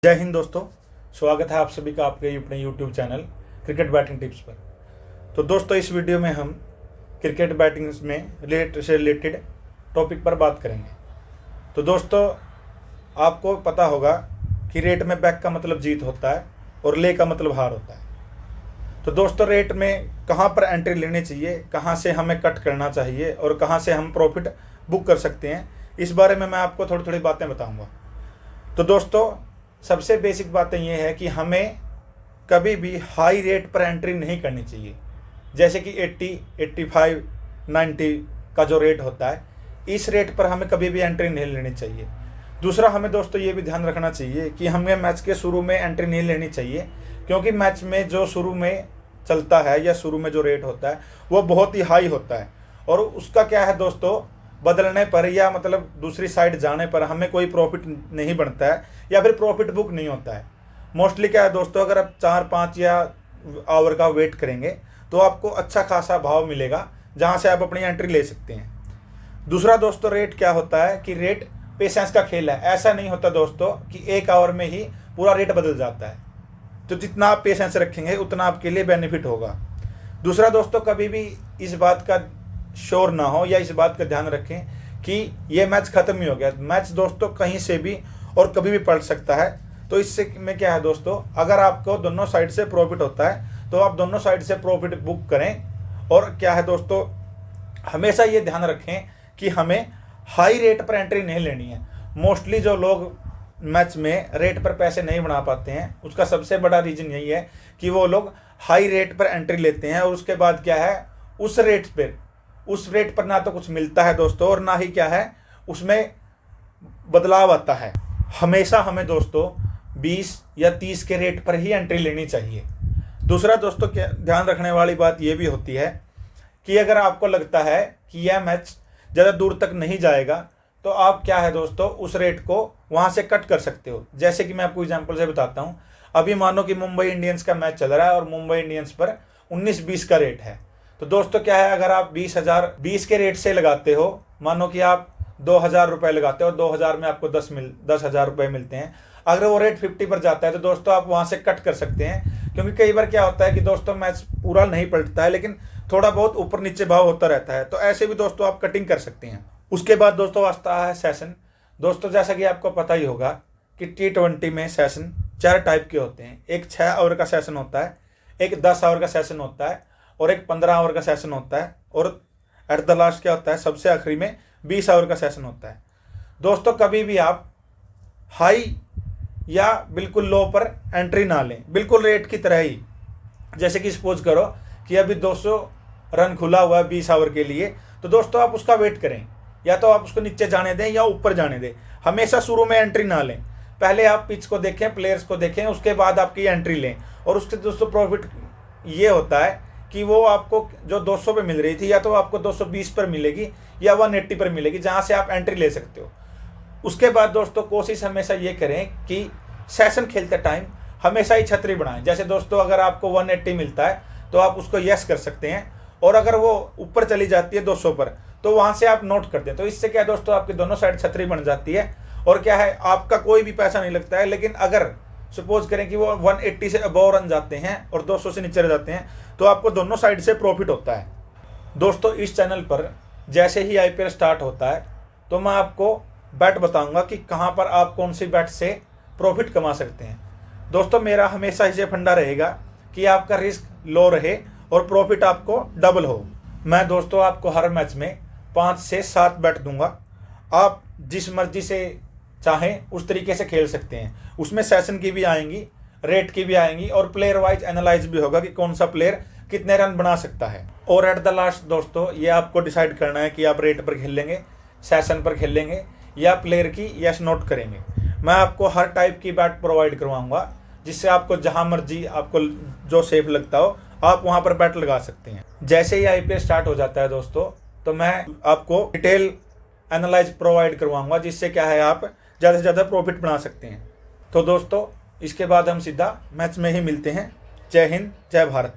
जय हिंद दोस्तों, स्वागत है आप सभी का आपके अपने YouTube channel cricket batting tips पर। तो दोस्तों, इस वीडियो में हम क्रिकेट बैटिंग में रिलेटेड टॉपिक पर बात करेंगे। तो दोस्तों, आपको पता होगा कि रेट में बैक का मतलब जीत होता है और ले का मतलब हार होता है। तो दोस्तों, रेट में कहाँ पर एंट्री लेनी चाहिए, कहाँ से हमें कट करना चाहिए और कहाँ से हम प्रॉफिट बुक कर सकते हैं, इस बारे में मैं आपको थोड़ी थोड़ी बातें बताऊँगा। तो दोस्तों, सबसे बेसिक बातें ये है कि हमें कभी भी हाई रेट पर एंट्री नहीं करनी चाहिए। जैसे कि 80, 85, 90 का जो रेट होता है, इस रेट पर हमें कभी भी एंट्री नहीं लेनी चाहिए। दूसरा, हमें दोस्तों ये भी ध्यान रखना चाहिए कि हमें मैच के शुरू में एंट्री नहीं लेनी चाहिए, क्योंकि मैच में जो शुरू में चलता है या शुरू में जो रेट होता है वो बहुत ही हाई होता है, और उसका क्या है दोस्तों, बदलने पर या मतलब दूसरी साइड जाने पर हमें कोई प्रॉफिट नहीं बनता है या फिर प्रॉफिट बुक नहीं होता है। मोस्टली क्या है दोस्तों, अगर आप 4-5 या आवर का वेट करेंगे तो आपको अच्छा खासा भाव मिलेगा जहां से आप अपनी एंट्री ले सकते हैं। दूसरा दोस्तों, रेट क्या होता है कि रेट पेशेंस का खेल है। ऐसा नहीं होता दोस्तों कि 1 आवर में ही पूरा रेट बदल जाता है। तो जितना आप पेशेंस रखेंगे उतना आपके लिए बेनिफिट होगा। दूसरा दोस्तों, कभी भी इस बात का श्योर ना हो या इस बात का ध्यान रखें कि ये मैच खत्म ही हो गया। मैच दोस्तों कहीं से भी और कभी भी पलट सकता है। तो इससे में क्या है दोस्तों, अगर आपको दोनों साइड से प्रॉफिट होता है तो आप दोनों साइड से प्रॉफिट बुक करें। और क्या है दोस्तों, हमेशा ये ध्यान रखें कि हमें हाई रेट पर एंट्री नहीं लेनी है। मोस्टली जो लोग मैच में रेट पर पैसे नहीं बना पाते हैं, उसका सबसे बड़ा रीज़न यही है कि वो लोग हाई रेट पर एंट्री लेते हैं और उसके बाद क्या है, उस रेट पर ना तो कुछ मिलता है दोस्तों, और ना ही क्या है उसमें बदलाव आता है। हमेशा हमें दोस्तों 20 या 30 के रेट पर ही एंट्री लेनी चाहिए। दूसरा दोस्तों, क्या ध्यान रखने वाली बात यह भी होती है कि अगर आपको लगता है कि यह मैच ज़्यादा दूर तक नहीं जाएगा तो आप क्या है दोस्तों, उस रेट को वहाँ से कट कर सकते हो। जैसे कि मैं आपको एग्जाम्पल से बताता हूँ। अभी मानो कि मुंबई इंडियंस का मैच चल रहा है और मुंबई इंडियंस पर 19-20 का रेट है। तो दोस्तों क्या है, अगर आप 20 के रेट से लगाते हो, मानो कि आप 2,000 रुपये लगाते हो, 2,000 में आपको 10,000 रुपये मिलते हैं। अगर वो रेट 50 पर जाता है तो दोस्तों आप वहाँ से कट कर सकते हैं, क्योंकि कई बार क्या होता है कि दोस्तों मैच पूरा नहीं पलटता है, लेकिन थोड़ा बहुत ऊपर नीचे भाव होता रहता है। तो ऐसे भी दोस्तों आप कटिंग कर सकते हैं। उसके बाद दोस्तों आता है सेशन। दोस्तों, जैसा कि आपको पता ही होगा कि T20 में सेशन 4 टाइप के होते हैं। एक 6 आवर का सेशन होता है, एक 10 आवर का सेशन होता है और एक 15 आवर का सेशन होता है, और एट द लास्ट क्या होता है, सबसे आखिरी में 20 आवर का सेशन होता है। दोस्तों, कभी भी आप हाई या बिल्कुल लो पर एंट्री ना लें, बिल्कुल रेट की तरह ही। जैसे कि सपोज करो कि अभी 200 रन खुला हुआ है 20 आवर के लिए, तो दोस्तों आप उसका वेट करें, या तो आप उसको नीचे जाने दें या ऊपर जाने दें। हमेशा शुरू में एंट्री ना लें। पहले आप पिच को देखें, प्लेयर्स को देखें, उसके बाद आपकी एंट्री लें। और उससे दोस्तों प्रॉफिट ये होता है कि वो आपको जो 200 पे मिल रही थी, या तो आपको 220 पर मिलेगी या 180 पर मिलेगी, जहाँ से आप एंट्री ले सकते हो। उसके बाद दोस्तों कोशिश हमेशा ये करें कि सेशन खेलते टाइम हमेशा ही छतरी बढ़ाएं। जैसे दोस्तों, अगर आपको 180 मिलता है तो आप उसको यस कर सकते हैं, और अगर वो ऊपर चली जाती है 200 पर तो वहाँ से आप नोट कर दें। तो इससे क्या दोस्तों, आपकी दोनों साइड छतरी बन जाती है, और क्या है, आपका कोई भी पैसा नहीं लगता है। लेकिन अगर सपोज करें कि वो 180 से अबव रन जाते हैं और 200 से नीचे रह जाते हैं, तो आपको दोनों साइड से प्रॉफिट होता है। दोस्तों, इस चैनल पर जैसे ही IPL स्टार्ट होता है तो मैं आपको बैट बताऊंगा कि कहां पर आप कौन सी बैट से प्रॉफिट कमा सकते हैं। दोस्तों, मेरा हमेशा इसे फंडा रहेगा कि आपका रिस्क लो रहे और प्रॉफिट आपको डबल हो। मैं दोस्तों आपको हर मैच में 5 से 7 बैट दूंगा। आप जिस मर्जी से चाहें उस तरीके से खेल सकते हैं। उसमें सेशन की भी आएंगी, रेट की भी आएंगी, और प्लेयर वाइज एनालाइज भी होगा कि कौन सा प्लेयर कितने रन बना सकता है। और एट द लास्ट दोस्तों, ये आपको डिसाइड करना है कि आप रेट पर खेलेंगे, सेशन पर खेलेंगे, या प्लेयर की यस नोट करेंगे। मैं आपको हर टाइप की बैट प्रोवाइड करवाऊंगा, जिससे आपको जहां मर्जी आपको जो सेफ लगता हो आप वहां पर बैट लगा सकते हैं। जैसे ही IPL स्टार्ट हो जाता है दोस्तों, तो मैं आपको डिटेल एनालाइज प्रोवाइड करवाऊंगा, जिससे क्या है आप ज़्यादा से ज़्यादा प्रॉफिट बना सकते हैं। तो दोस्तों, इसके बाद हम सीधा मैच में ही मिलते हैं। जय हिंद, जय भारत।